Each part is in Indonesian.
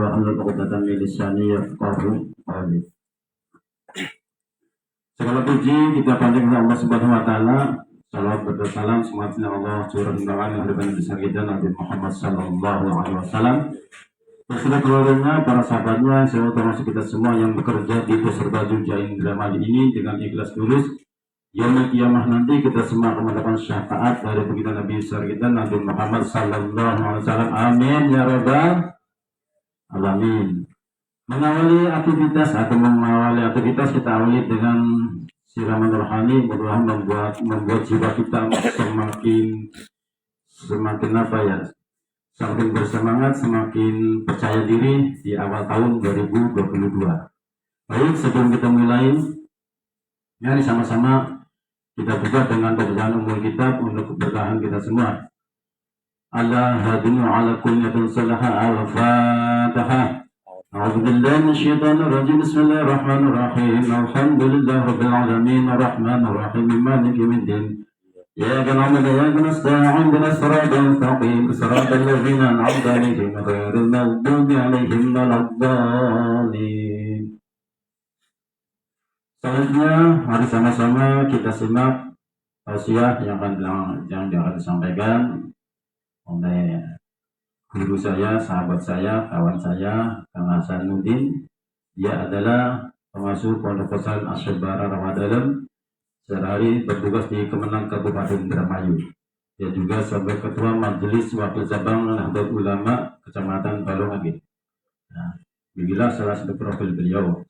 wahlul 'uqdatam min lisani yafqahu qawli. Segala puji kita panjatkan Allah Subhanahu wa taala. Salawat bersalam semoga Allah curah undangan hadirin besar kita Nabi Muhammad sallallahu alaihi wasallam. Beserta keluarganya, para sahabatnya, serta termasuk kita semua yang bekerja di peserta Jogja Indramayu ini dengan ikhlas tulus. Yaumul Qiyamah nanti kita semua akan mendapatkan syafaat dari baginda Nabi besar kita Nabi Muhammad sallallahu alaihi wasallam. Amin ya rabbal alamin. Mengawali aktivitas kita awali dengan siraman rohani, mudah-mudahan membuat jiwa kita semakin apa ya? Semakin bersemangat, semakin percaya diri di awal tahun 2022. Baik, sebelum kita mulai, mari sama-sama kita buka dengan bacaan umum kitab untuk keberkahan kita semua. Ala hadinu ala kulliyatin salaha al-fatihah. A'udzu billahi minasyaitonir rajim. Bismillahirrahmanirrahim. Alhamdulillahi rabbil alamin arrahmanir rahim maliki yaumiddin. إياك نعبد وإياك نستعين اهدنا الصراط المستقيم صراط الذين أنعمت عليهم غير المغضوب عليهم ولا الضالين. Selanjutnya, mari sama-sama kita simak tausiah yang akan disampaikan oleh guru saya, sahabat saya, kawan saya, Kang Hasanuddin. Dia adalah pengasuh Pondok Pesantren Asy-Syibar Ramadhan. Sehari bertugas di Kemenang Kabupaten Indramayu. Dia juga sebagai Ketua Majelis Wakil Cabang Nahdlatul Ulama Kecamatan Balongan. Nah, beginilah salah satu profil beliau.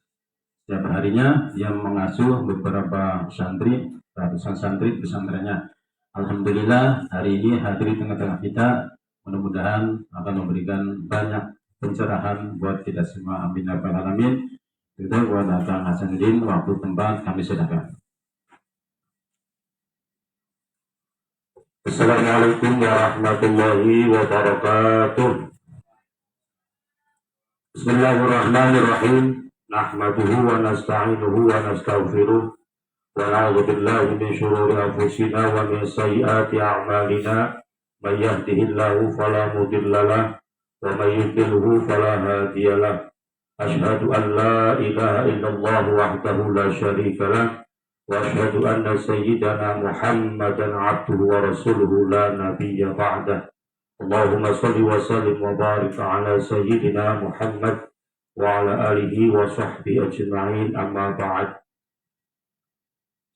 Setiap harinya dia mengasuh beberapa santri, ratusan santri pesantrennya. Alhamdulillah hari ini hadir di tengah-tengah kita. Mudah-mudahan akan memberikan banyak pencerahan buat kita semua. Amin ya rabbal alamin. Kita buat Kang Hasanuddin, waktu tempat kami silakan. Assalamualaikum warahmatullahi wabarakatuh. Bismillahirrahmanirrahim. Nahmaduhu wa nasta'inuhu wa nastaghfiruh. Wa na'udzu billahi min shururi anfusina wa min sayyiati a'malina. May yahdihillahu fala mudilla lahu wa may yudlilhu fala hadiya lahu. Asyhadu an la ilaha illallah wahdahu la syarika lahu. Wa asyhadu anna sayyidana Muhammadan abduhu wa rasuluhu la nabiyya ba'dah. Allahumma shalli wa sallim wa barik ala sayyidina Muhammad wa ala alihi wa sahbihi ajma'in, amma ba'd.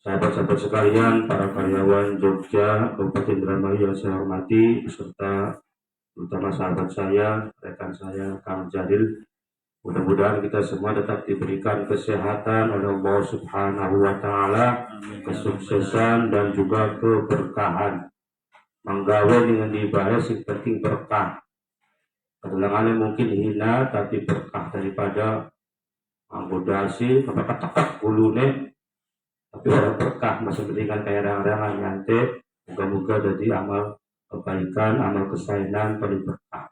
Sahabat-sahabat sekalian, para karyawan Jogja Kabupaten Indramayu yang saya hormati, beserta terutama sahabat saya, rekan saya, Kang Jadil. Mudah-mudahan kita semua tetap diberikan kesehatan oleh Allah Subhanahu wa taala, kesuksesan dan juga keberkahan. Manggawe dengan dibahas yang penting berkah. Kedalangannya mungkin hina tapi berkah daripada anggodasi apa ketekak gulune. Tapi orang berkah masih pentingkan kayak rangan-rangan nyantai. Moga-moga jadi amal kebaikan, amal kesayangan paling berkah.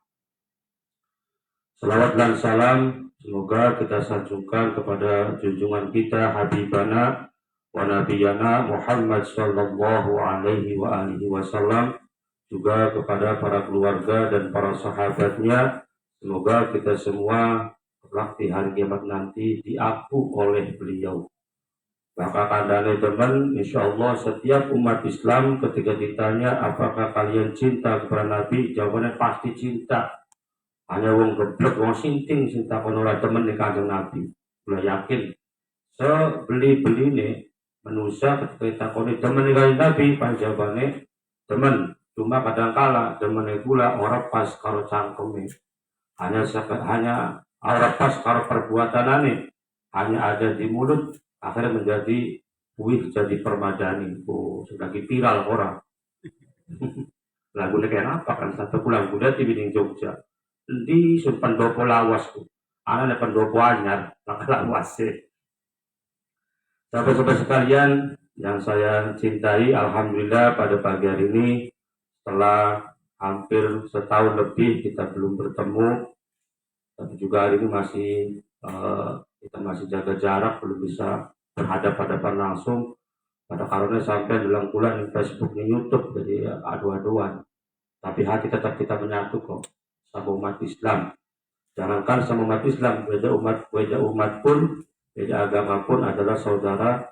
Salawat dan salam semoga kita sanjungkan kepada junjungan kita Habibana wa Nabiyana Muhammad sallallahu alaihi wa alihi wasallam, juga kepada para keluarga dan para sahabatnya. Semoga kita semua kelak di hari kiamat nanti diaku oleh beliau. Maka kandane teman, insyaallah setiap umat Islam ketika ditanya apakah kalian cinta kepada Nabi, jawabannya pasti cinta. Hanya wong geblek, wong sinting cinta konola temen di Kanjeng Nabi. Ulah yakin sebeli-beli nih manusia ketika ditakoni temen di Kanjeng Nabi, panjabane temen. Cuma kadangkala temen gula orang pas karo cangkeme. Hanya orang pas karo perbuatanane, hanya ada di mulut, akhirnya menjadi wih jadi permadani. Oh, sudah viral orang. Lagunya kayak apa kan? Satu bulan kuda di Biding Jogja. Di sun pendopo lawas tuh, anak ada pendopo anyar, maka lawas sih. Sahabat-sahabat sekalian yang saya cintai, alhamdulillah pada pagi hari ini setelah hampir setahun lebih kita belum bertemu, tapi juga hari ini kita masih jaga jarak, belum bisa berhadapan-hadapan langsung. Pada karena sampai dalam bulan di Facebook, di YouTube, jadi adu-aduan. Tapi hati tetap kita menyatu kok. Sama umat Islam. Jangankan sama umat Islam, beda umat pun, beda agama pun adalah saudara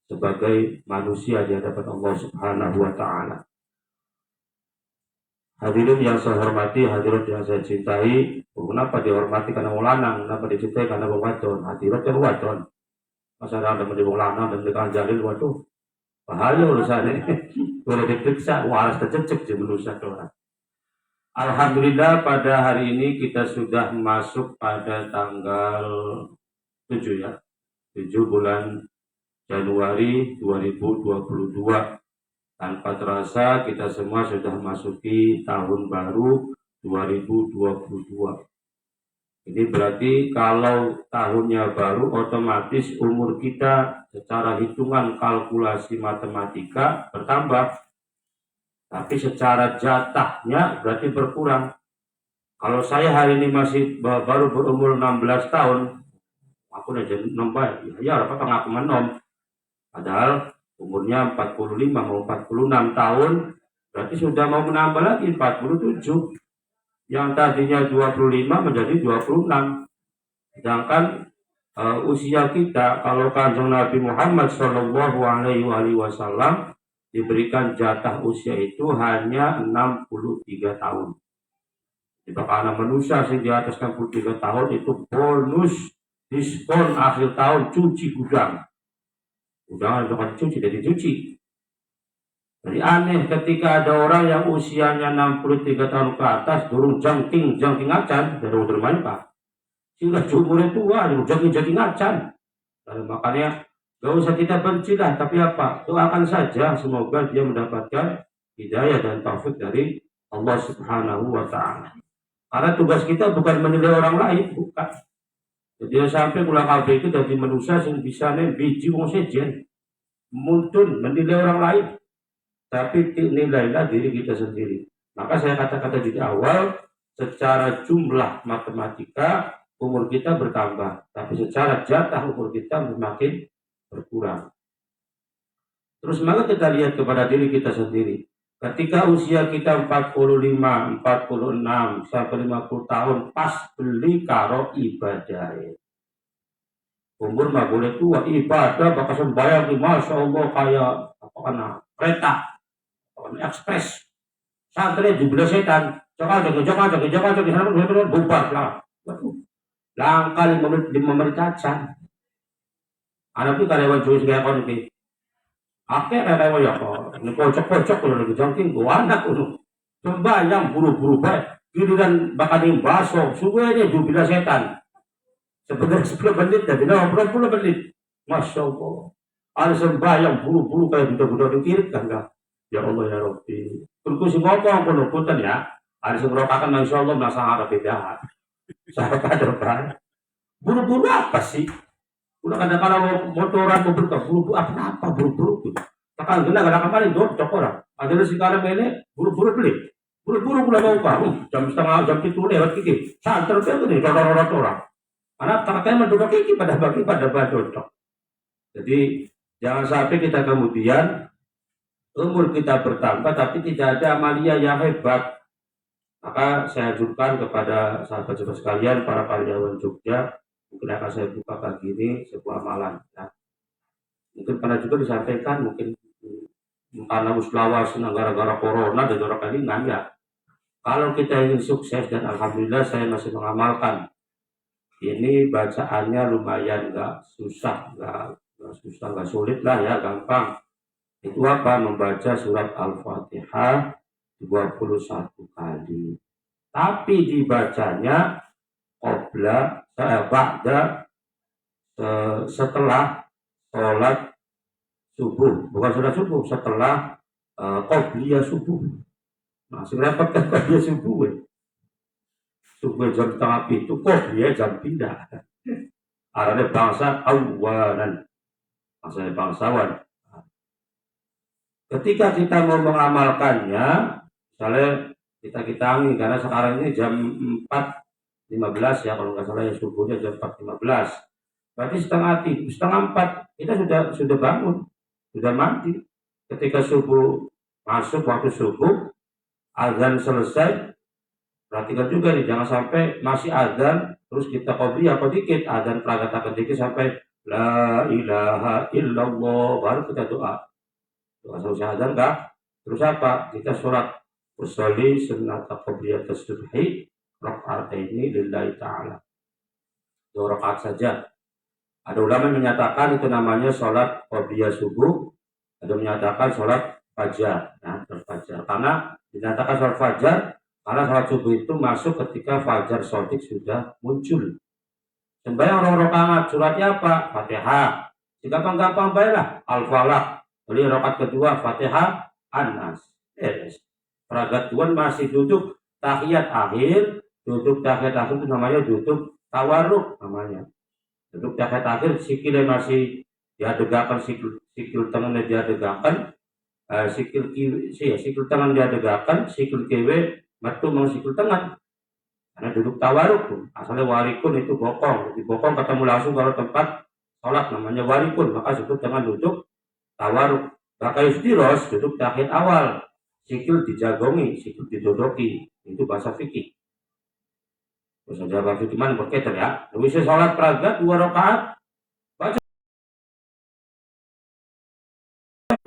sebagai manusia di hadapan Allah Subhanahu wa taala. Hadirin yang saya hormati, hadirin yang saya cintai, kenapa dihormati karena wong lanang, kenapa dicintai karena wong wadon? Hadirin kan wadon. Masa ada menjadi wong lanang dan mereka jalil, waduh, bahaya urusannya. Boleh diperiksa, waras tercecek di manusia orang. Alhamdulillah pada hari ini kita sudah masuk pada tanggal 7 ya. 7 bulan Januari 2022. Tanpa terasa kita semua sudah masuki tahun baru 2022. Ini berarti kalau tahunnya baru otomatis umur kita secara hitungan kalkulasi matematika bertambah. Tapi secara jatahnya berarti berkurang. Kalau saya hari ini masih baru berumur 16 tahun, aku udah jadi nambah. Ya apa ngaku menom. Padahal umurnya 45 mau 46 tahun, berarti sudah mau menambah lagi 47. Yang tadinya 25 menjadi 26. Sedangkan usia kita, kalau Kanjeng Nabi Muhammad Shallallahu Alaihi Wasallam diberikan jatah usia itu hanya 63 tahun. Jika anak manusia sih di atas 63 tahun itu bonus diskon akhir tahun cuci gudang. Udah bukan cuci, jadi cuci. Jadi aneh ketika ada orang yang usianya 63 tahun ke atas, durung jangking acan, dari bermain pak. Sehingga umurnya tua, jangking acan. Dan makanya gak usah kita benci lah, tapi apa? Doakan saja, semoga dia mendapatkan hidayah dan taufik dari Allah Subhanahu wa Ta'ala. Karena tugas kita bukan menilai orang lain, bukan. Jadi sampai pulang kabeh itu dari manusia yang bisa biji wong sejen. Muntun menilai orang lain. Tapi nilailah diri kita sendiri. Maka saya kata-kata di awal, secara jumlah matematika umur kita bertambah, tapi secara jatah umur kita semakin berkurang. Terus maka kita lihat kepada diri kita sendiri. Ketika usia kita 45, 46, sampai 50 tahun, pas beli karo ibadah. Umur mah boleh tua, ibadah bakal sembahyang di Masya Allah kayak apa kana kereta, ekspres. Santri dibeli setan, jangan bubar lah. Langkah 5 menit cacan. Anak itu karyawan Joyce kayak kau nih. Akeh karyawan ya kok. Ini kocok kalau lagi jangking gua anak itu. Sembahyang buru-buru baik. Giliran bakal baso, suwenya dibeli setan. Sebenarnya 10 menit dan 50 menit. Masya Allah. Ada sembahyang buru-buru kayak budak-budak dikirit kan enggak? Ya Allah ya Rabbi. Terus ngomong penukutan ya. Ada semerokakan Masya Allah nasa Arab beda. Saya kader kan. Buru-buru apa sih? Udah kadang-kadang motoran mobil ke buru-buru apa buru-buru tuh. Takkan gila kadang kemarin cocok orang. Ada di sekarang ini buru-buru beli. Buru-buru mulai mau kamu jam setengah jam itu lewat gigi. Santer itu nih orang-orang. Karena katanya menduduk ini pada cocok. Jadi jangan sampai kita kemudian umur kita bertambah tapi tidak ada amalia yang hebat. Maka saya ajukan kepada sahabat-sahabat sekalian, para karyawan Jogja, mungkin akan saya buka pagi ini sebuah amalan. Ya. Mungkin pernah juga disampaikan, mungkin karena muslawas gara-gara corona dan orang kalingan ya. Kalau kita ingin sukses dan alhamdulillah saya masih mengamalkan. Ini bacaannya lumayan nggak susah, nggak sulit lah ya, gampang. Itu apa? Membaca surat Al-Fatihah 21 kali. Tapi dibacanya setelah sholat subuh, bukan sholat subuh, setelah qobliyah subuh. Masih repot kan qobliyah subuh. Subuh jam setengah itu qobliyah jam pindah. Arahnya bangsa awalan, maksudnya bangsawan. Ketika kita mau mengamalkannya, misalnya kita hitangi karena sekarang ini jam 4.15 ya kalau nggak salah ya, subuhnya jam 4.15. Berarti setengah 4 kita sudah bangun, sudah mandi. Ketika subuh masuk waktu subuh, azan selesai, Perhatikan juga nih, jangan sampai masih adzan terus kita qobliyah apa dikit, adzan peragatakan dikit sampai la ilaha illallah baru kita doa. Doa selesai adzan enggak? Terus apa? Kita sholat usolli sunnata qobliyah subhi ini lillahi ta'ala. 2 rakaat saja. Ada ulama yang menyatakan itu namanya sholat qobliyah subuh, ada menyatakan sholat fajar. Nah, fajar. Karena dinyatakan sholat fajar karena sholat subuh itu masuk ketika fajar shodiq sudah muncul. Sembahyang 2 rakaat, suratnya apa? Fatihah. Gampang-gampang baiklah. Al-Falaq. Jadi rakaat kedua Fatihah, An-Nas. Rakaat kedua masih duduk tahiyat akhir. Duduk tahiyat akhir itu namanya duduk tawarruk namanya. Duduk tahiyat akhir sikilnya masih diadegakan, sikil tangannya diadegakan. Sikil tangan diadegakan, sikil kiwe metu mau sikil tangan. Karena duduk tawaruk tuh. Asalnya warikun itu bokong. Jadi bokong ketemu langsung kalau tempat sholat namanya warikun. Maka disebut dengan duduk tawaruk. Maka istiros duduk tahiyat awal. Sikil dijagongi, sikil didodoki. Itu bahasa fikih. Bahasa Jawa fikih mana berkaitan ya. Bisa sholat pragat 2 rakaat. Baca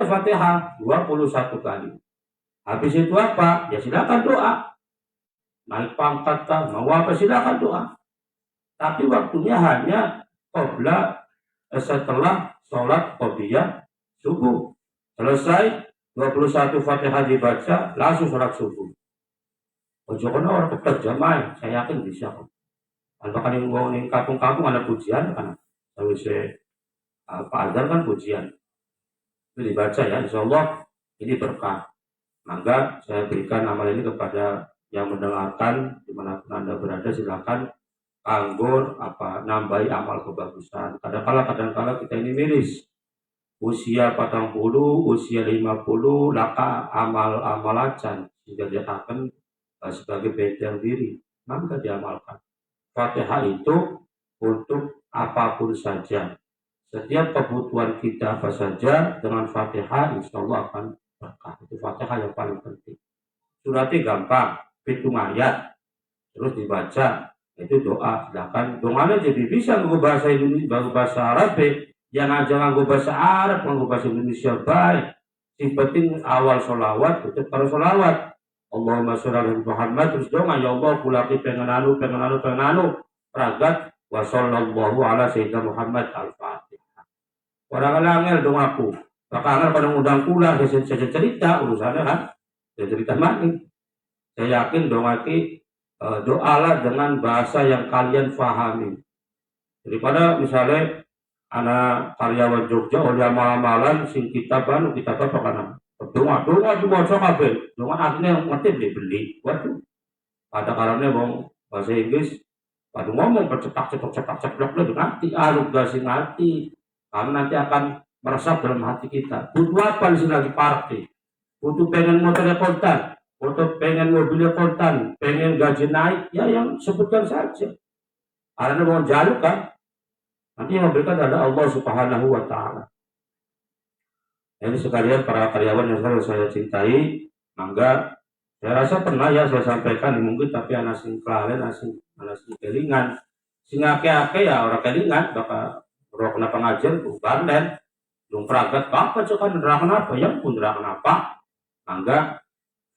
Fatihah 21 kali. Habis itu apa? Ya silakan doa. Naik pangkat kah, mau apa silakan doa. Tapi waktunya hanya setelah sholat qobliyah subuh. Selesai 21 Fatihah dibaca, langsung sholat subuh. Ojo kono orang pekerja main, saya yakin bisa kok. Bahkan yang mau ning kampung-kampung ada pujian kan. Saya Pak Azhar kan pujian. Itu dibaca ya, insyaallah ini berkah. Maka saya berikan amal ini kepada yang mendengarkan dimanapun Anda berada, silakan anggur nambahi amal kebagusan. Kadang-kala kita ini miris. Usia 40, usia 50, laka amal acan sehingga dia akan sebagai benteng diri. Maka diamalkan. Fatihah itu untuk apapun saja. Setiap kebutuhan kita apa saja dengan Fatihah insya Allah akan berkah. Itu Fatihah yang paling penting. Suratnya gampang. Hitung ayat terus dibaca itu doa. Silakan doanya jadi bisa nggo bahasa Indonesia, bahasa Arab yang aja nggo bahasa Arab, nggo bahasa Indonesia baik. Yang penting awal sholawat itu para sholawat Allahumma sholli ala Muhammad terus doa ya Allah kulaki pengen anu pragat wa sallallahu ala sayyidina Muhammad al-Fatihah. Orang angel doaku bakal pada undang kula saya cerita urusannya kan cerita mati. Saya yakin doalah dengan bahasa yang kalian fahami. Daripada misalnya anak karyawan Jogja oleh malam-malam sing kitab apa kan? Doa so kabeh. Doa akhirnya ngerti beli. Waduh. Pada karena mau bahasa Inggris, pada ngomong percetak ngerti aruk gasi ngerti. Karena nanti akan meresap dalam hati kita. Butuh apa di sini lagi party? Butuh pengen motornya kontan. Untuk pengen mobilnya kontan, pengen gaji naik, ya yang sebutkan saja. Karena mau jaluk kan, nanti yang memberikan adalah Allah Subhanahu wa Ta'ala. Ini sekalian para karyawan yang selalu saya cintai, mangga saya rasa pernah ya saya sampaikan mungkin tapi anak sing kelalen, anak sing kelingan, sing ake ya orang kelingan, bakal roh kena pengajian bukan dan belum peragat apa cokan neraka apa yang pun neraka apa, mangga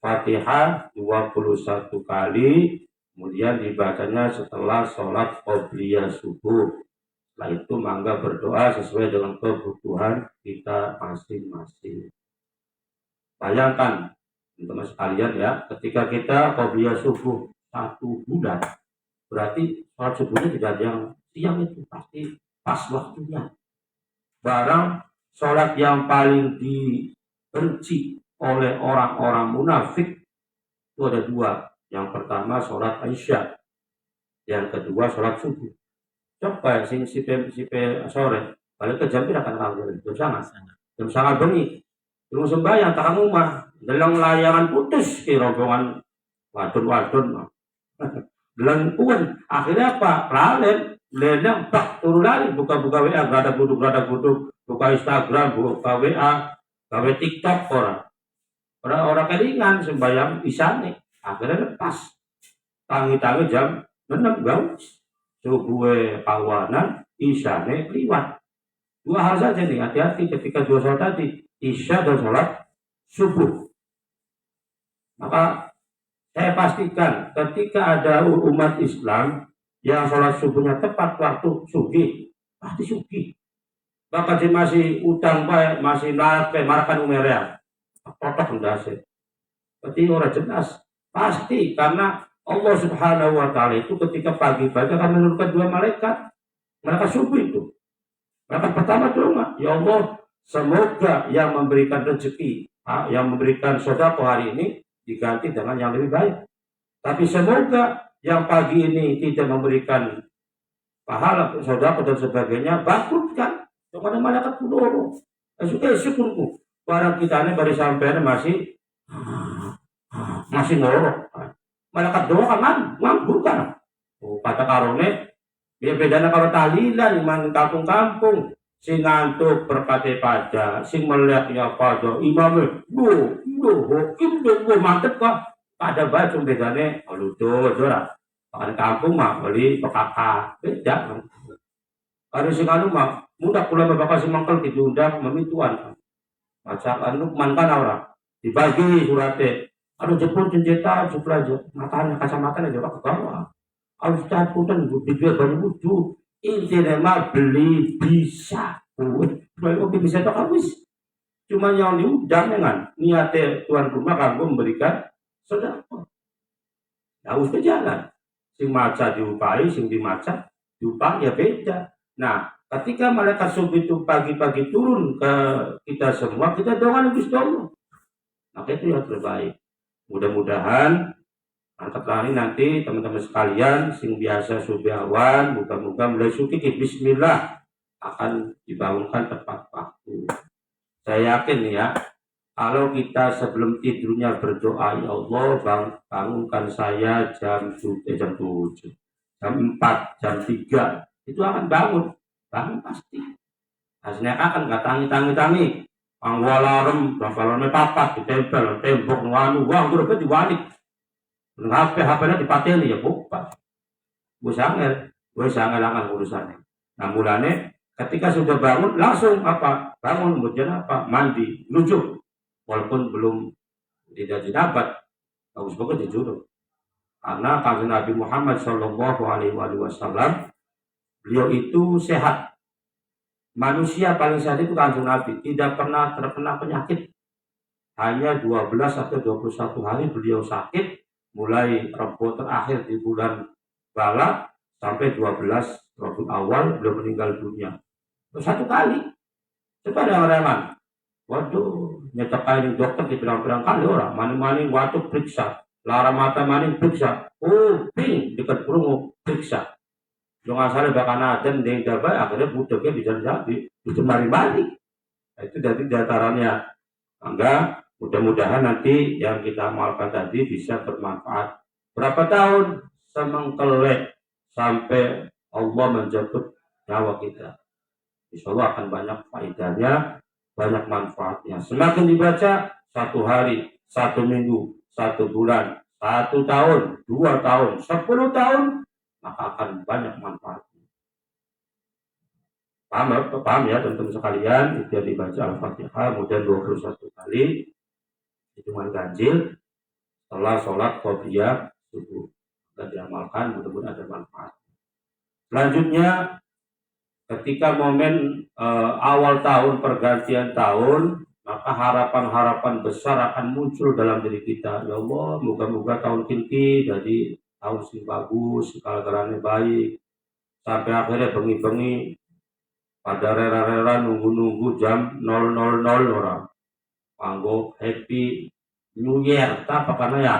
Fatihah 21 kali, kemudian dibacanya setelah sholat qobliyah subuh. Setelah itu mangga berdoa sesuai dengan kebutuhan kita masing-masing. Bayangkan teman-teman sekalian ya, ketika kita qobliyah subuh 1 bulan, berarti sholat subuhnya tidak ada yang siang itu, pasti pas waktunya. Barang sholat yang paling dibenci oleh orang-orang munafik itu ada 2. Yang pertama sholat Isya, yang kedua sholat subuh. Coba sing sipe sore balik ke jam tidak akan tahu jam sangat bengi belum sembahyang tak rumah dalam layangan putus ke rombongan wadon dalam pun akhirnya apa lalen leleng tak turun lagi buka WA gak ada guduk buka Instagram buka WA gawe TikTok orang kelingan sembahyang isane akhirnya lepas. tangi-tangi jam 6 gaus. Subuh kawanan, isyane liwat. Dua hal saja nih, hati-hati ketika dua sholat tadi, isya dan sholat subuh. Maka saya pastikan ketika ada umat Islam yang sholat subuhnya tepat waktu sugi, pasti sugi. Bahkan dia masih utang masih naik markan umernya, kotak mendasar. Berarti orang jelas, pasti karena Allah Subhanahu Wa Taala itu ketika pagi-pagi akan menurunkan dua malaikat subuh itu. Malaikat pertama doa, ya Allah, semoga yang memberikan rezeki, yang memberikan sedekah hari ini diganti dengan yang lebih baik. Tapi semoga yang pagi ini tidak memberikan pahala, sedekah dan sebagainya, bangkrutkan. Kepada malaikat kuloro. Sudah syukurku. Barang kita ini baru sampai masih ngorok. Malaikat doa kan nganggur. Kata karone, dia bedanya kalau tahlilan iman kampung-kampung. Sing ngantuk berkate pada, sing melihat ya pada imamnya, mantep kok. Pada baju bedanya, lucu, jorah. Kalau kampung mah beli pekaka, beda. Kalau sing anu mah, mudah pula bapak si mangkel diundang memituan. Bacaan Lukman kan orang dibagi suratnya. Aduh jepun jenjeta aja, matanya kacamata aja ke bawah. Harus caputan dijual banyak wujud. Intinya beli bisa. Beli bisa tak habis. Cuma yang diundang dengan niatnya tuan rumah kanggo memberikan sedekah. Harus berjalan. Sing maca diupai, sing dimaca diupah ya beda. Nah, ketika malaikat subuh itu pagi-pagi turun ke kita semua, kita doakan Gusti Allah. Maka itu yang terbaik. Mudah-mudahan angkat lari nanti teman-teman sekalian sing biasa subuhan, mudah-mudahan mulai suki bismillah akan dibangunkan tepat waktu. Saya yakin ya, kalau kita sebelum tidurnya berdoa, ya Allah bangunkan saya jam 7, jam 4, jam 3, itu akan bangun pasti. Hasilnya akan nggak tangi. Angwalarem, bangkalannya papat, ditempel, tembok, nganu, wah, udah diwalik. HP-nya dipateni ya, bukan. Gue sangat akan urusannya. Nah, mulanya ketika sudah bangun, langsung bangun, kemudian mandi, lucu. Walaupun belum tidak didapat, bagus-bagus dijuruk. Karena kanjeng Nabi Muhammad Shallallahu Alaihi Wasallam, beliau itu sehat. Manusia paling sehat itu kanjeng Nabi, tidak pernah terkena penyakit. Hanya 12 atau 21 hari beliau sakit, mulai Rebo terakhir di bulan Bala sampai 12 Rabiul Awal beliau meninggal dunia. Satu kali. Coba ada orang. Waduh, nyetakai dokter dibilang-bilang kali orang, maning-maning waktu periksa, lara mata maning periksa, ping dekat perungu periksa. Jangan salah bahkan ada yang dapat akhirnya budaknya bisa jadi balik. Nah, itu dari datarannya. Enggak, mudah-mudahan nanti yang kita amalkan tadi bisa bermanfaat. Berapa tahun semengkelek sampai Allah menjemput nyawa kita. Insya Allah akan banyak faedahnya, banyak manfaatnya. Semakin dibaca 1 hari, 1 minggu, 1 bulan, 1 tahun, 2 tahun, 10 tahun, maka akan banyak manfaatnya. Paham ya teman-teman sekalian, itu yang dibaca Al-Fatihah kemudian 21 kali hitungan ganjil setelah sholat qobliyah subuh dan diamalkan, mudah-mudahan ada manfaat. Selanjutnya ketika momen awal tahun pergantian tahun, maka harapan-harapan besar akan muncul dalam diri kita. Ya Allah, moga-moga tahun ini jadi tahun sing bagus, segala-galanya baik. Sampai akhirnya bengi-bengi pada rera-rera nunggu-nunggu jam 000 orang. Panggo happy New Year, apa karena ya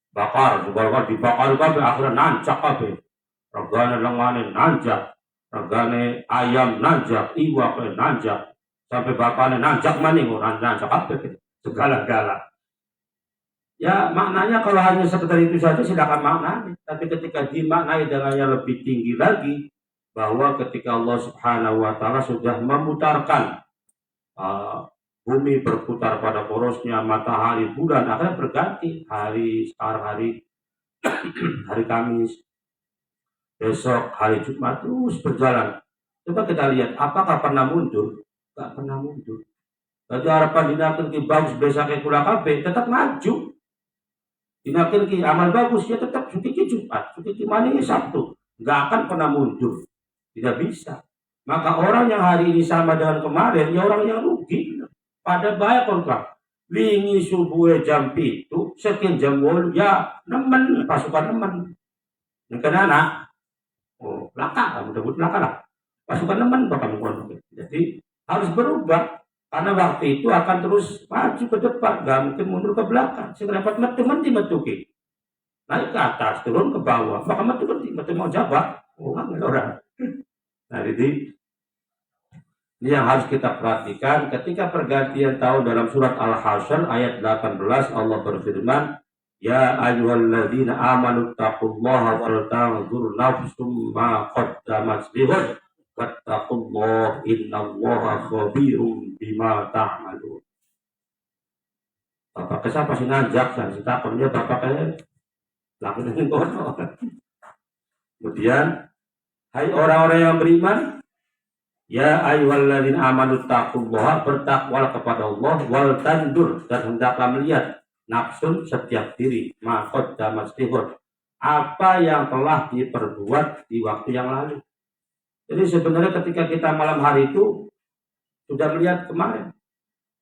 bakar, dibakar kabeh akhirnya nancak kabeh. Regane lengane nanjak, regane ayam nanjak, iwak nanjak, sampai bapaknya nanjak maning orang nanjak kabeh segala-gala. Ya maknanya kalau hanya sekedar itu saja silakan maknanya. Tapi ketika dimaknai dengan yang lebih tinggi lagi, bahwa ketika Allah Subhanahu Wa Taala sudah memutarkan bumi berputar pada porosnya, matahari, bulan akhirnya berganti hari sekarang hari hari Kamis, besok hari Jumat terus berjalan. Coba kita lihat, apakah pernah mundur? Gak pernah mundur. Jadi harapan dinakan ki bagus besok ke kula kabeh tetap maju. Dinakan ki amal bagus ya tetap suci Jumat, suci maning Sabtu. Gak akan pernah mundur. Tidak bisa. Maka orang yang hari ini sama dengan kemarin, ya orang yang rugi. Pada bahaya kontrak. Wingi subuh jam itu, sekian jam wolu, ya nemen, pasukan nemen. Yang kena anak, oh laka, mudah-mudahan laka lah. Pasukan nemen bakal mengkondok. Jadi harus berubah. Karena waktu itu akan terus maju ke depan, gak mungkin mundur ke belakang. Sedapat metu-menti metuki. Naik ke atas, turun ke bawah, maka metu-menti, metu mau jabat. Oh, enggak orang. Nah, jadi ini yang harus kita perhatikan ketika pergantian tahun dalam surat Al-Hasyr ayat 18 Allah berfirman, Ya ayyuhalladzina amanu taqullaha wal tanzur nafsum ma qaddamat lighad wattaqullaha innallaha khabirum bima ta'malun. Bapak kesapa sih ngajak dan sitapannya bapak kayak lakukan kono. Kemudian, hai orang-orang yang beriman, ya ayyuhalladzina amanu taqullaha, bertakwalah kepada Allah, wal tandur, dan hendaklah melihat nafsun setiap diri maqad damastihur, apa yang telah diperbuat di waktu yang lalu. Jadi sebenarnya ketika kita malam hari itu sudah melihat kemarin,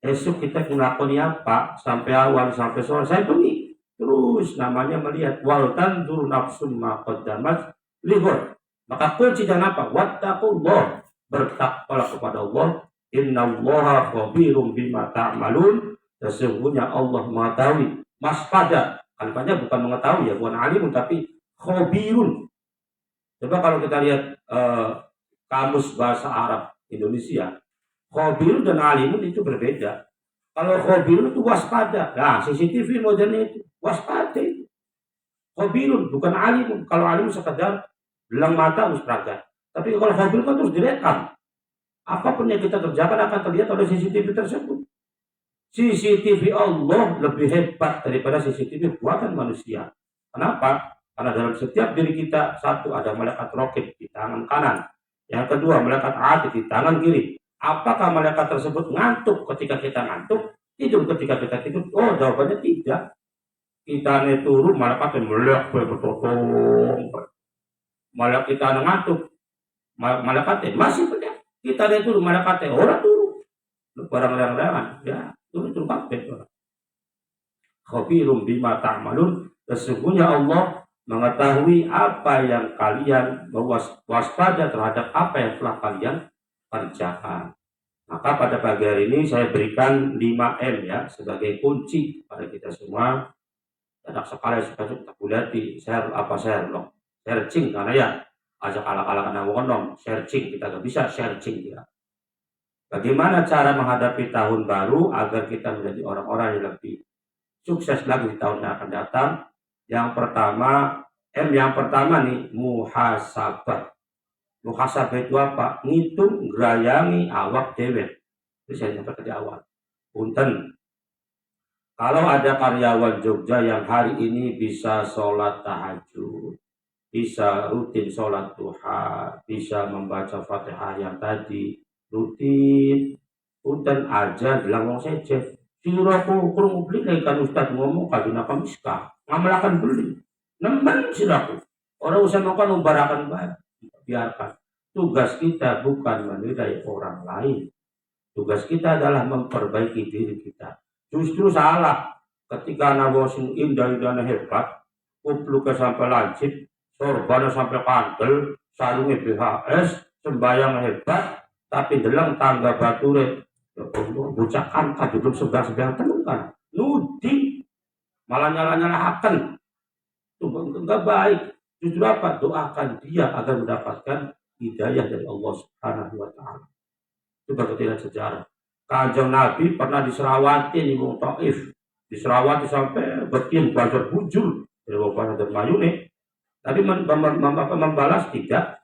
esok kita melakukan apa sampai awal sampai sore, saya pergi terus namanya melihat wal tandur nafsun maqad damastihur. Maka kunci dan apa? Wattaqullah, bertakwalah kepada Allah. Innallaha khabirum bima ta'malun, sesungguhnya Allah mengetahui, waspada. Kalimatnya bukan mengetahui ya, bukan alimun tapi khabirun. Coba kalau kita lihat kamus bahasa Arab Indonesia, khabirun dan alimun itu berbeda. Kalau khabirun itu waspada. Nah, CCTV modern itu waspada itu. Khabirun bukan alimun. Kalau alimun sekedar belang mata harus peragat. Tapi kalau khabirun kan terus direkam. Apapun yang kita kerjakan akan terlihat oleh CCTV tersebut. CCTV Allah lebih hebat daripada CCTV buatan manusia. Kenapa? Karena dalam setiap diri kita, satu ada malaikat raqib di tangan kanan. Yang kedua malaikat atid di tangan kiri. Apakah malaikat tersebut ngantuk ketika kita ngantuk? Tidur ketika kita tidur? Oh, jawabannya tidak. Kita turun malaikat melek bertotong. Malaikat kita ngantuk. Malaikat masih benar. Kita turun malaikat orang turun. Barang-barang ya. Turun kabeh. Khabirum bima ta'malun, sesungguhnya Allah mengetahui apa yang kalian waspada terhadap apa yang telah kalian kerjakan. Maka pada pagi hari ini saya berikan 5M ya sebagai kunci pada kita semua. Tidak sekali supaya kita bulati share loh. Searching karena ya ajak ala-ala anak wonom, searching kita gak bisa searching ya. Bagaimana cara menghadapi tahun baru agar kita menjadi orang-orang yang lebih sukses lagi di tahun yang akan datang? Yang pertama nih, muhasabah. Muhasabah itu apa? Ngitung, ngerayangi awak dewek. Itu saya nyatakan di awal. Punten, kalau ada karyawan Jogja yang hari ini bisa sholat tahajud, bisa rutin sholat duha, bisa membaca Fatihah yang tadi, rutin, punten aja bilang wong seje. Siraku kurung beli kan Ustaz ngomong kadina kamiska, ngamelakan beli. Nemen siraku. Orang usah makan membarakan baik. Biarkan. Tugas kita bukan menilai orang lain. Tugas kita adalah memperbaiki diri kita. Justru salah ketika nawasin indah-indahnya hebat, kupluknya sampai lancip, sorbannya sampai kandel, sarungnya BHS, sembayang hebat, tapi dalam tangga bature bocah angkat duduk sebelah-sebelah temen kan nudi malah nyala-nyalakan itu enggak baik. Justru apa? Doakan dia agar mendapatkan hidayah dari Allah Subhanahu wa taala. Itu bagaimana sejarah. Kanjeng Nabi pernah diserawati di Wong Taif, diserawati sampai betim banjur bujur dari Bapak dan Mayune. Tapi membalas tidak.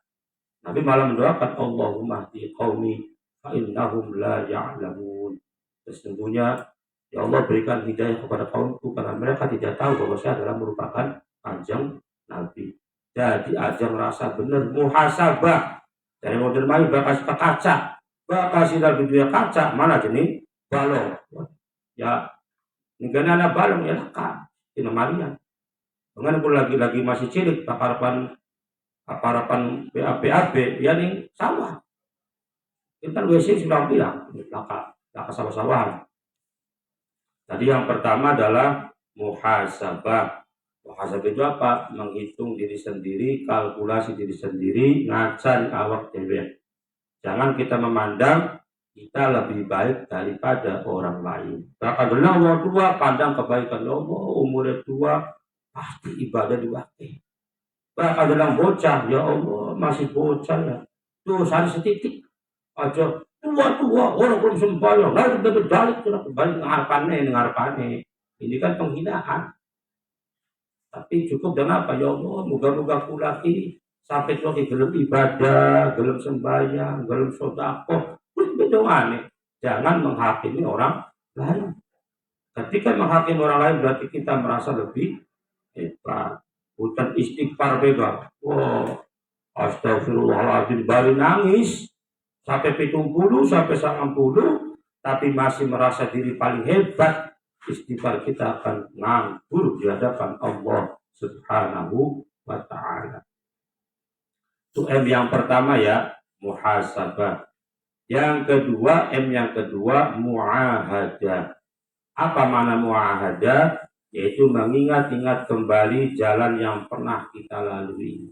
Nabi malah mendoakan Allahumma hdi qaumi fa innahum la ya'lamun. Sesungguhnya ya Allah berikan hidayah kepada kaumku karena mereka tidak tahu bahwa saya adalah merupakan Kanjeng Nabi. Jadi aja ngerasa bener muhasabah. Dari modern mayu bakal kaca. Bakal sinar video kaca mana jenis balong. Ya, ini anak balong ya kan. Ini Maria. Dengan pun lagi masih cilik harapan BAB ya nih sawah. Kita WC sudah bilang laka sawah-sawahan. Tadi yang pertama adalah muhasabah. Muhasabah itu apa? Menghitung diri sendiri, kalkulasi diri sendiri, ngacan awak dewe. Jangan kita memandang kita lebih baik daripada orang lain. Bahkan Allah tua pandang kebaikan Allah, umurnya tua pasti ibadah diwakil. Bahkan dalam bocah, ya Allah masih bocah ya. Tuh sehari setitik aja tua orang belum sembahyang, lalu betul balik sudah kembali ngarepane. Ini kan penghinaan. Tapi cukup dengan apa ya Allah, moga-moga kula ki sampai tua ki gelem ibadah, gelem sembahyang, gelem sedekah. Wis bedongane. Jangan menghakimi orang lain. Ketika menghakimi orang lain berarti kita merasa lebih hebat. Bukan istighfar bebas. Wow, astagfirullahaladzim, baru nangis sampai 70 sampai 90, tapi masih merasa diri paling hebat. Istighfar kita akan nganggur di hadapan Allah Subhanahu wa ta'ala. Itu M yang pertama ya, muhasabah. Yang kedua, M yang kedua, muahadah. Apa makna muahadah? Yaitu mengingat-ingat kembali jalan yang pernah kita lalui.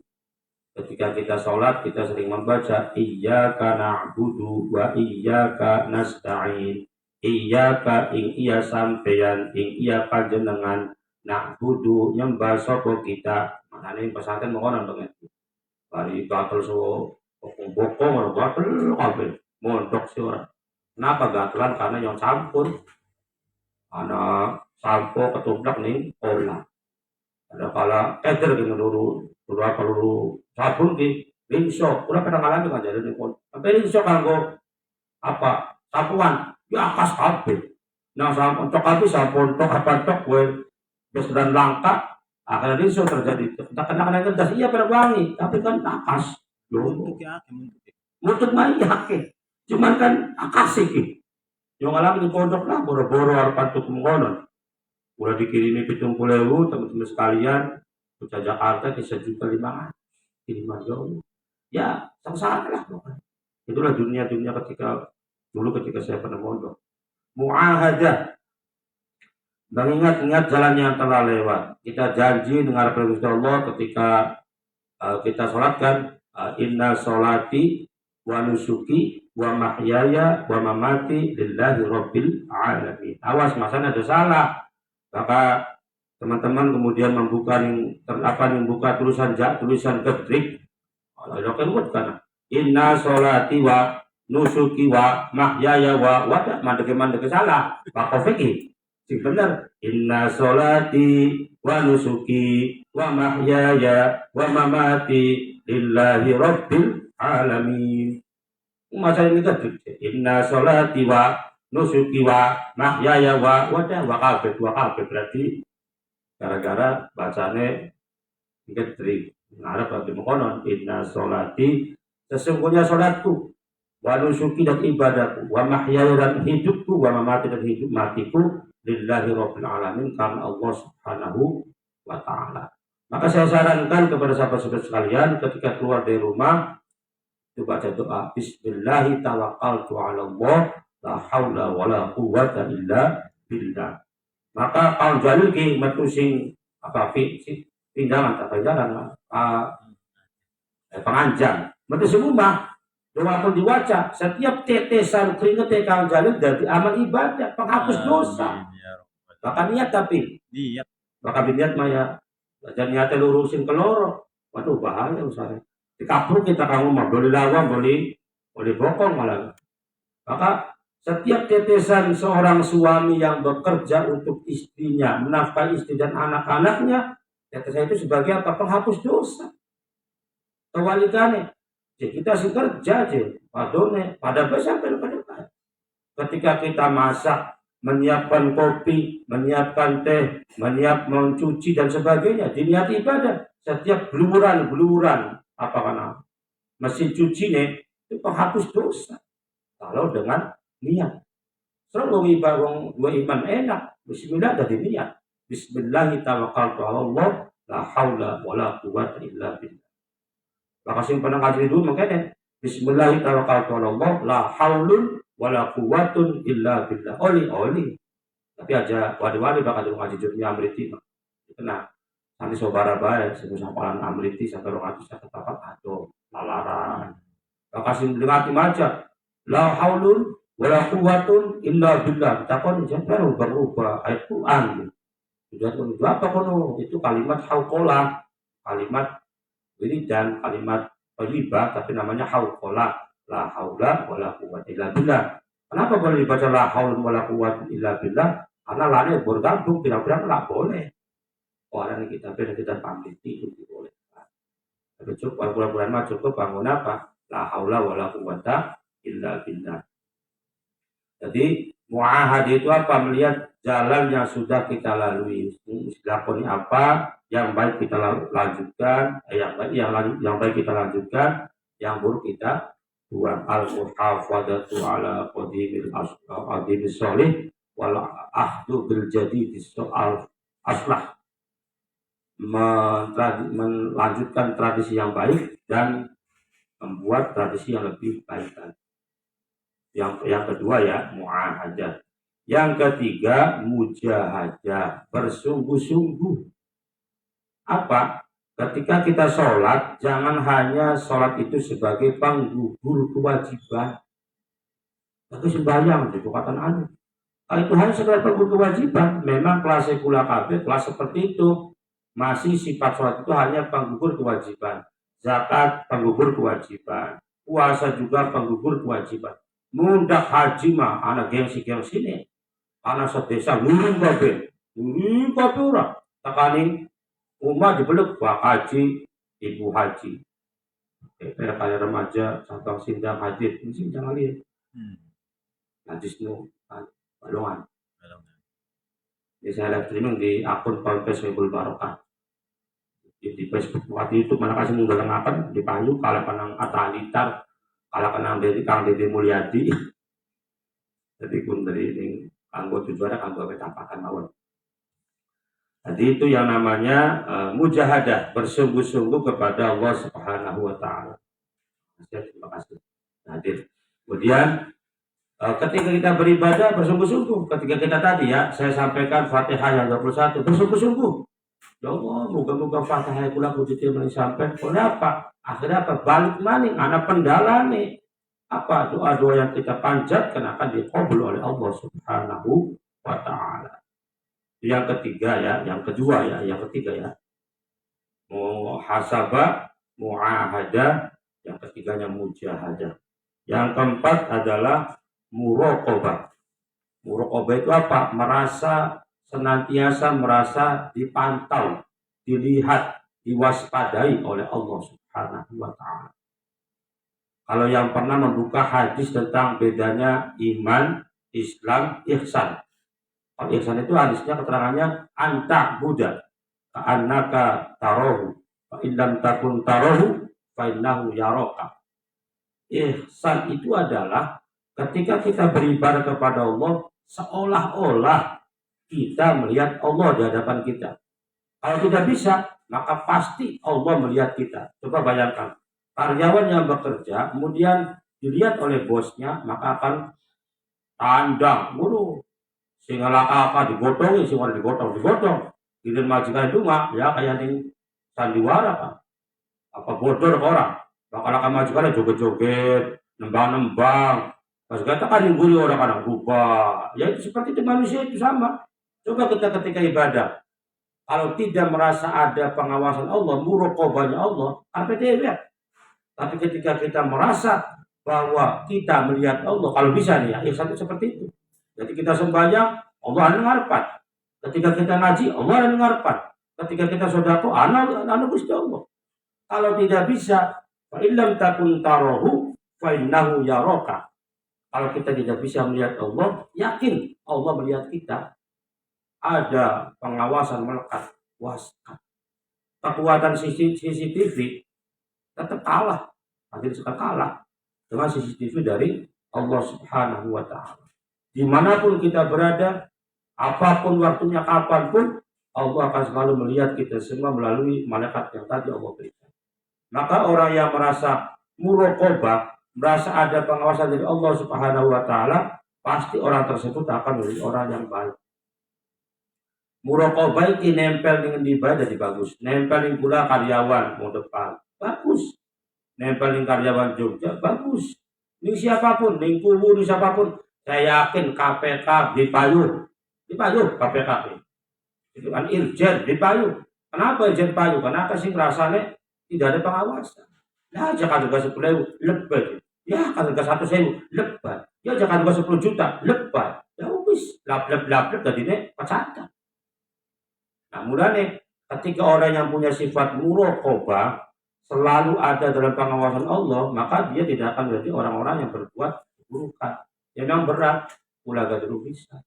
Ketika kita sholat, kita sering membaca iyyaka na'budu wa iyyaka nasta'in. Iyyaka ing iya sampeyan, ing iya panjenengan, na'budu nyembah sapa kita. Maknane pesantren mengono banget. Bari gatel so bokong gatel kabeh. Mondok sih ora. Kenapa gatelan? Karena yang campur. Ana sampo ketublak nih olah. Ada kala keder gitu dulu sabun ki rinso. Udah pernah ngalami kan jadi nih pun. Sampai rinso kanggo apa? Sapuan. Ya akas kabeh. Nah sampo tok kabeh sampun tok apa tok kowe wis dan langka. Akhirnya rinso terjadi. Kena kertas iya pada wangi, tapi kan akas. Mutut mah iya ke. Cuman kan akas iki. Yang ngalami di pondok lah boro-boro arep patut mengonon. Udah dikirimi 70.000 teman-teman sekalian ke Jakarta ke 1.500.000 kiriman jauh. Ya, sama-sama lah. Itulah dunia ketika saya pernah mondok. Muahadah. Mengingat-ingat jalan yang telah lewat. Kita janji dengar perintah Allah ketika kita sholatkan inna sholati wa nusuki wa mahyaya wa mamati lillahi rabbil alamin. Awas masanya ada salah. Maka teman-teman kemudian membuka tulisan ketrik. Allah kan buat kana. Inna sholati wa nusuki wa mahyaya wa mandeke salah. Pak fikih. Sing bener. Inna sholati wa nusuki wa mahyaya wa mamati lillahi rabbil alamin. Masa ini ketrik. Inna sholati wa nusuki wa mahyaya wa kabeh berarti gara-gara bacane ketrik. Ngarep berarti mengkonon inna sholati sesungguhnya sholatku wa nusuki dan ibadahku wa mahyaya dan hidupku wa mamati dan hidup matiku lillahi rabbil alamin karena Allah Subhanahu wa ta'ala. Maka saya sarankan kepada sahabat-sahabat sekalian ketika keluar dari rumah itu baca doa bismillahi tawakkaltu 'ala Allah la haula wala quwwata illa billah. Maka kaum jalil ki metu sing apa pindangan tak jalan penganjang metu sing omah doa pun dibaca setiap tetesan keringat kaum jalil dari amal ibadah penghapus dosa. Maka niat tapi niat maka niat maya dan niatnya lurusin keloro. Waduh bahaya usahanya dikapruk kita kamu mah boleh lawang boleh bokong malah. Maka setiap tetesan seorang suami yang bekerja untuk istrinya, menafkahi istri dan anak-anaknya, tetesan itu sebagai apa? Penghapus dosa. Kewalikannya, kita sih kerja aja, padone, pada sampai pada. Ketika kita masak, menyiapkan kopi, menyiapkan teh, mencuci dan sebagainya, diniati ibadah. Setiap beluran apa karena mesin cuci nih itu penghapus dosa. Kalau dengan niat. Selalu dua iman enak. Bismillah dari niat. Bismillahirrahmanirrahim. La haula wala quwwata illa billah. Makasih pernah ngaji dulu makanya. Bismillahirrahmanirrahim. La haulun wala quwwatun illa billah. Oli. Tapi aja wadi-wadi bakal dulu ngaji dunia amriti. Kena. Nanti saudara baik. Sebut sampalan amriti. Sampai orang itu saya ketapat. Aduh. Lalaran. Makasih dengar aja. La haulun wala quwwatun illa billah. Takon jangan berubah ayat Quran. Sudah apa kono? Itu kalimat hauqalah. Kalimat wiridan, kalimat thayyibah tapi namanya hauqalah. La haula wala quwwata illa billah. Kenapa boleh dibaca la haula wala quwwata illa billah? Karena lane bergabung tidak boleh. Orang kita pamit itu boleh. Tapi cukup Al-Quran mah cukup bangun apa? La haula wala quwwata illa billah. Jadi muahad itu apa? Melihat jalan yang sudah kita lalui. Lakoni apa yang baik kita lanjutkan, yang baik kita lanjutkan, yang buruk kita buang. Al-muhafadzatu ala qadimil sholih wal ahdu bil jadidis soal aslah. Melanjutkan tradisi yang baik dan membuat tradisi yang lebih baik lagi. Yang kedua ya muahadah. Yang ketiga mujahadah, bersungguh-sungguh. Apa? Ketika kita sholat, jangan hanya sholat itu sebagai penggugur kewajiban. Tapi sembahyang itu kata anu. Kalau itu hanya sebagai penggugur kewajiban, memang kelas sekula kabeh kelas seperti itu. Masih sifat sholat itu hanya penggugur kewajiban. Zakat penggugur kewajiban. Puasa juga penggugur kewajiban. Mundak haji mah anak gengsi nih, anak sedesa ngurung kabeh ora takani umat dipeluk pak haji, ibu haji. Kayak remaja contoh sindang haji mesti jangan lihat. Najis nu balongan. Jadi saya live streaming di akun Ponpes Webul Barokah. Di Facebook waktu itu mana kasih menggelengakan di payu kalau panang atalitar kalau kenang dari Kang Dede Mulyadi, jadi pun dari ini kanggo tujuannya kanggo betapakan mawon. Jadi itu yang namanya mujahadah, bersungguh-sungguh kepada Allah Subhanahu Wa Taala. Terima kasih. Hadir. Kemudian ketika kita beribadah bersungguh-sungguh, ketika kita tadi ya saya sampaikan Fatihah yang 21 bersungguh-sungguh. Ya Allah, moga-moga Fatihah kula kudu sampai. Kenapa? Akhirnya apa? Balik maning, anak pendala nih. Apa doa-doa yang kita panjatkan akan dikabul oleh Allah Subhanahu wa Ta'ala. Yang ketiga ya, yang ketiga ya. Muhasabah, muahadah, yang ketiganya mujahadah. Yang keempat adalah muraqabah. Muraqabah itu apa? Senantiasa merasa dipantau, dilihat, diwaspadai oleh Allah Subhanahu wa Ta'ala. Kalau yang pernah membuka hadis tentang bedanya iman, Islam, ihsan. Kalau ihsan itu hadisnya keterangannya anta buddha, ka'annaka tarohu, fa illam takun tarohu, fa innahu yaraka. Ihsan itu adalah ketika kita beribadah kepada Allah seolah-olah kita melihat Allah di hadapan kita. Kalau tidak bisa, maka pasti Allah melihat kita. Coba bayangkan, karyawan yang bekerja, kemudian dilihat oleh bosnya, maka akan tandang, mulu. Sehingga apa digotong, sehingga digotong. Giliran majikan itu mah, ya kayak ini sandiwara kan. Apa bodor orang. Bakal akan majikannya joget-joget, nembang-nembang. Pas kata kan yang guru orang kadang lupa. Ya itu seperti itu manusia itu sama. Coba kita ketika ibadah, kalau tidak merasa ada pengawasan Allah, muraqabahnya Allah, apa dia lihat? Tapi ketika kita merasa bahwa kita melihat Allah, kalau bisa nih ya, satu seperti itu. Jadi kita sembahyang, Allah ngarepkan. Ketika kita ngaji, Allah ngarepkan. Ketika kita sedekah, ana Gusti Allah. Kalau tidak bisa, fa illam takun tarahu fa innahu yaraka. Kalau kita tidak bisa melihat Allah, yakin Allah melihat kita. Ada pengawasan melekat, waskat. Kekuatan CCTV tetap kalah, hadir sekali kalah dengan CCTV dari Allah Subhanahu wa Ta'ala. Dimanapun kita berada, apapun waktunya, kapanpun, Allah akan selalu melihat kita semua melalui malaikat yang tadi Allah berikan. Maka orang yang merasa muraqabah, merasa ada pengawasan dari Allah Subhanahu wa Ta'ala, pasti orang tersebut akan menjadi orang yang baik. Muraqabah ini nempel dengan ibadah jadi bagus. Nempel pula karyawan mau depan, bagus. Nempel karyawan Jogja, bagus. Ini siapapun, ini kubu, ini siapapun. Saya yakin KPK dipayung KPK. Itu kan Irjen dipayung. Kenapa Irjen payung? Karena sih rasanya tidak ada pengawasan. Ya jangan juga 10.000 lebih. Ya kan juga 100.000 lebih. Ya jangan juga 10 juta lebih. Ya wis, lap tadinya pecatan. Nah, mulanya ketika orang yang punya sifat muraqabah selalu ada dalam pengawasan Allah, maka dia tidak akan menjadi orang-orang yang berbuat keburukan. Yang memang berat, pula gak bisa.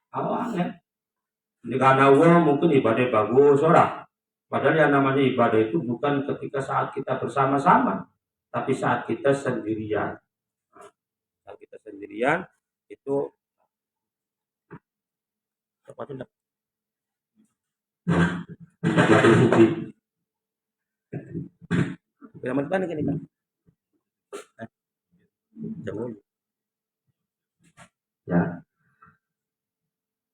Awalnya, ini karena Allah mungkin ibadah bagus orang. Padahal yang namanya ibadah itu bukan ketika saat kita bersama-sama, tapi saat kita sendirian. Nah, saat kita sendirian itu sepatutnya Beramat mana kan ini? Ya.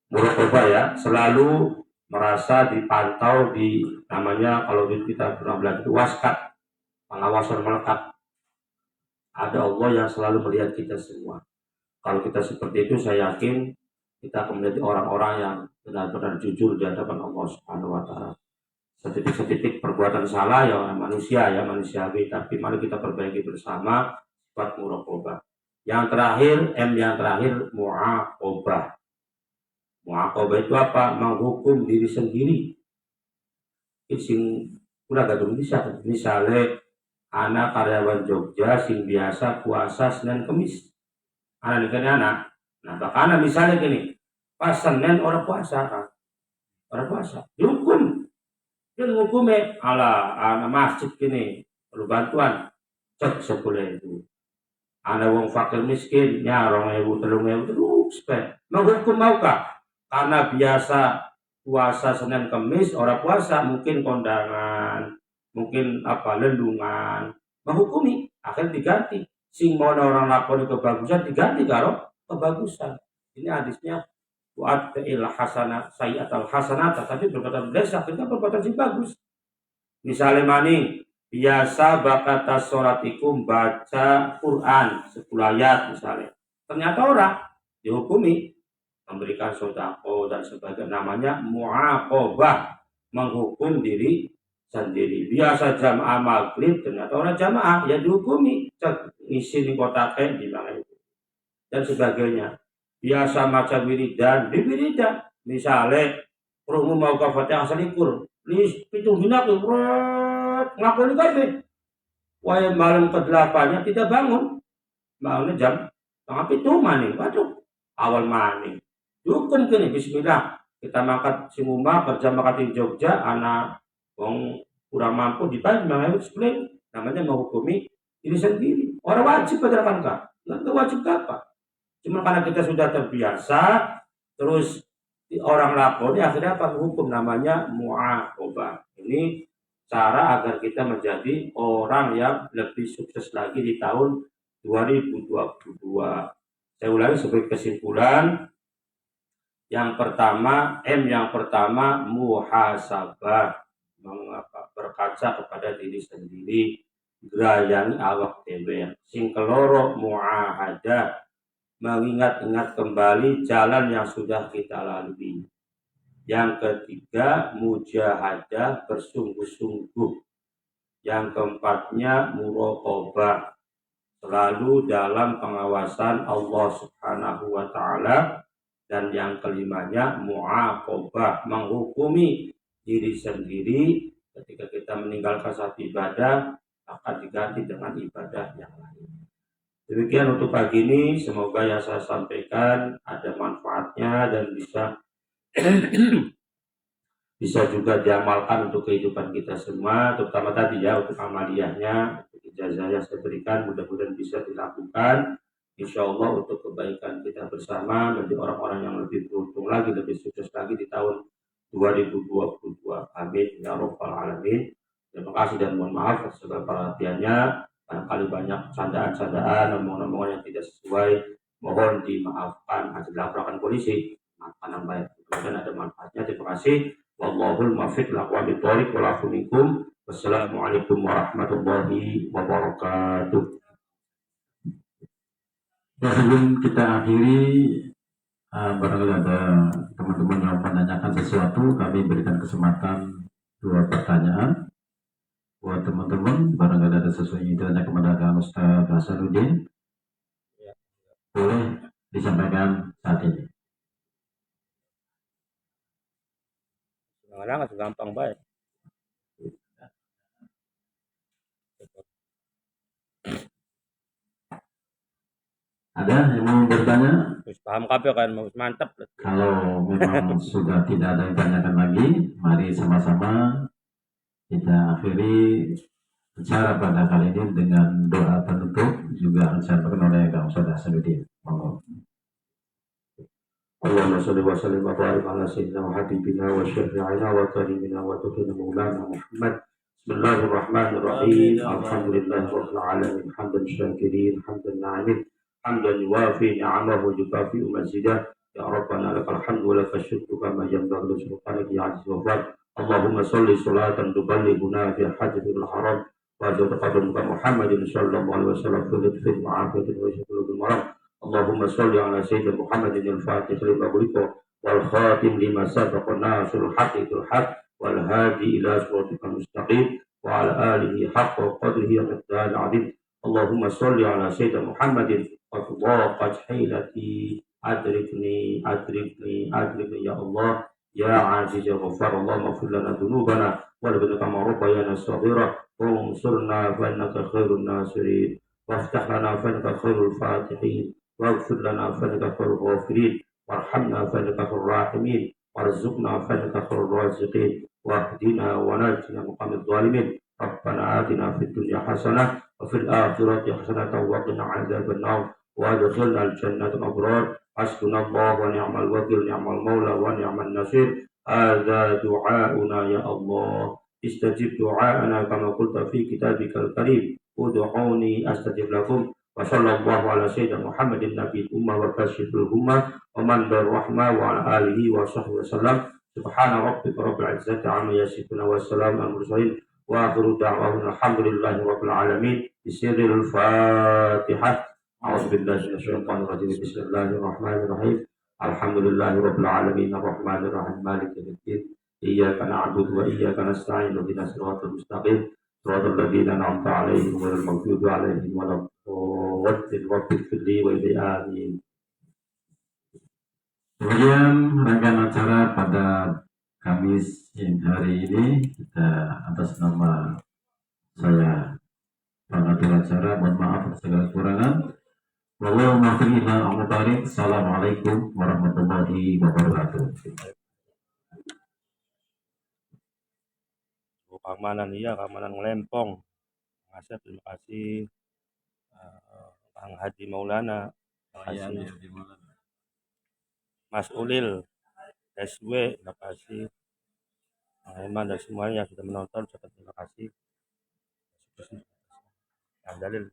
Muraqabah ya, selalu merasa dipantau di namanya kalau kita pernah belajar itu waskat, pengawasan melekat. Ada Allah yang selalu melihat kita semua. Kalau kita seperti itu, saya yakin kita akan menjadi orang-orang yang benar-benar jujur di hadapan Allah Subhanahu wa Ta'ala. Setitik-setitik perbuatan salah ya manusiawi, tapi mari kita perbaiki bersama sifat muraqabah. Yang terakhir, yang terakhir mu'aqabah. Mu'aqabah itu apa? Menghukum diri sendiri. Itu udah gak bisa. Misalnya anak karyawan Jogja sing biasa puasa Senin Kemis. Anak ini anak. Nah, bahkan misalnya gini, pas Senin orang puasa kan. Orang puasa. Dihukum. Dan hukumnya anak masjid gini perlu bantuan cek 10.000. Ada wong fakir miskin nyarong 1.000 terus menghukum maukah? Karena biasa puasa Senin Kemis orang puasa mungkin kondangan, mungkin lelungan, menghukumi akhirnya diganti. Sing mau orang lakoni kebagusan diganti karo kebagusan. Ini hadisnya Wa'ad il hasanah sayyat al hasanah, tapi perbuatan desa kita perbuatan sih bagus. Misalnya maning biasa bakata sholatikum baca Quran 10 ayat misalnya. Ternyata orang dihukumi memberikan sodako dan sebagainya, namanya mu'aqabah, menghukum diri sendiri. Biasa jamaah maghrib ternyata orang jamaah ya dihukumi ngisi di kotak di mana itu dan sebagainya. Biasa maca wiridan di wiridan misalnya perlu mau ke Fatihah selikur lis pitung dina ngakoni kabeh wae malam ke-8-nya tidak bangun bangunnya jam setengah 7 maning waduh awal maning hukum kini bismillah kita makan si Muma kerja makan di Jogja anak wong kurang mampu dibagi namanya menghukumi diri sendiri. Orang wajib berdasarkan nggak wajib apa. Cuma karena kita sudah terbiasa, terus orang lakoni akhirnya apa hukum namanya mu'aqabah. Ini cara agar kita menjadi orang yang lebih sukses lagi di tahun 2022. Saya ulangi sebagai kesimpulan. Yang pertama muhasabah, berkaca kepada diri sendiri, gerayani awak dhewe. Sing keloro muahadah, mengingat-ingat kembali jalan yang sudah kita lalui. Yang ketiga, mujahadah, bersungguh-sungguh. Yang keempatnya, muraqabah, selalu dalam pengawasan Allah Subhanahu wa Ta'ala. Dan yang kelimanya, mu'aqabah, menghukumi diri sendiri ketika kita meninggalkan satu ibadah akan diganti dengan ibadah yang lain. Demikian untuk pagi ini, semoga yang saya sampaikan ada manfaatnya dan bisa juga diamalkan untuk kehidupan kita semua, terutama tadi ya untuk amaliyahnya, untuk ijazah yang saya berikan, mudah-mudahan bisa dilakukan. Insya Allah untuk kebaikan kita bersama, menjadi orang-orang yang lebih beruntung lagi, lebih sukses lagi di tahun 2022. Amin ya Rabbal Alamin. Terima kasih dan mohon maaf atas segala perhatiannya. Barangkali banyak candaan-candaan, omongan-omongan yang tidak sesuai, mohon dimaafkan. Akan dilaporkan polisi, maafkan yang baik. Kemudian ada manfaatnya. Terima kasih. Wallahul muwaffiq aqwamit thoriq wal afu minkum. Wassalamualaikum warahmatullahi wabarakatuh. Ya, sebelum kita akhiri, barangkali ada teman-teman yang menanyakan sesuatu, kami berikan kesempatan 2 pertanyaan buat teman-teman. Barangkali ada sesuatu yang ditanya kepada Ustaz Hasanuddin, boleh disampaikan saat ini. Kadang-kadang gampang baik. Ada yang mau bertanya? Terus paham kabel kan, mantap. Kalau memang sudah tidak ada yang tanyakan lagi, mari sama-sama kita akhiri acara pada kali ini dengan doa penutup juga akan disampaikan oleh Kang Ustaz Hasanuddin. Monggo. Allahumma shalli wa sallim wa barik ala sayyidina wa habibina wa syafi'ina wa karimina wa tuqina maulana Muhammad. Bismillahirrahmanirrahim. Alhamdulillahirabbil alamin. Hamdan syakirin, hamdan na'imin, hamdan yuwafi ni'amahu wa yukafi mazidah. Ya Rabbana lakal hamdu wa lakal syukru kama yanbaghi li sultaniki azza wa jalla. Allahumma shalli salatan tuballighuna fi hajjatil haram wa taqaddum Muhammadin sallallahu alaihi wasallam fi lutfin wa afiyatin wa syukrul maram. Allahumma sholli ala sayyidina Muhammadin al-Fatih lima ughliqa wal khatim lima sabaqa nasrul haqqi bil haqq wal hadi ila siratikal mustaqim wa ala alihi haqqa qadrihi wa miqdaril azim. Allahumma sholli ala sayyidina Muhammadin wa tudaqat hilati adrikni ya Allah ya aziz ya ghaffar. Allahumma ighfir lana dhunubana wa la kama rabbayana saghira wa ansurna fa innaka khairun nasirin وافتح لنا فإنك خير الفاتحين واغفر لنا فإنك خير الغافرين وارحمنا فإنك خير الراحمين وارزقنا فإنك خير الرازقين واهدنا ونجنا من قوم الظالمين. ربنا آتنا في الدنيا حسنة وفي الآخرة حسنة وقنا عذاب النار وادخلنا الجنة الأبرار. حسبنا الله ونعم الوكيل نعم المولى ونعم النصير. هذا دعاؤنا يا الله استجب دعاءنا كما قلت في كتابك الكريم ادعوني استجب لكم. وصلى الله على سيدنا محمد النبي الأمة وكاشف الأمة ومن بالرحمة وعلى آله وصحبه وسلم. سبحان ربك رب العزة عما يصفون والسلام على المرسلين وآخر دعواهم الحمد لله رب العالمين. بسر الفاتحة. أعوذ بالله من الشيطان الرجيم. بسم الله الرحمن الرحيم. الحمد لله رب العالمين الرحمن الرحيم مالك يوم الدين. إياك نعبد وإياك نستعين اهدنا الصراط المستقيم صراط الذين أنعمت عليهم غير المغضوب عليهم ولا الضالين. رب اغفر لي ولي آمين. Kemudian rangkaian acara pada Kamis hari ini kita atas nama saya pengatur acara mohon maaf atas segala kekurangan. Assalamualaikum warahmatullahi wabarakatuh. Keamanan keamanan Lempong. Terima kasih Kang Haji Maulana, Mas Ulil, SW, terima kasih Kang Eman dan semuanya yang sudah menonton. Terima kasih. Dalil.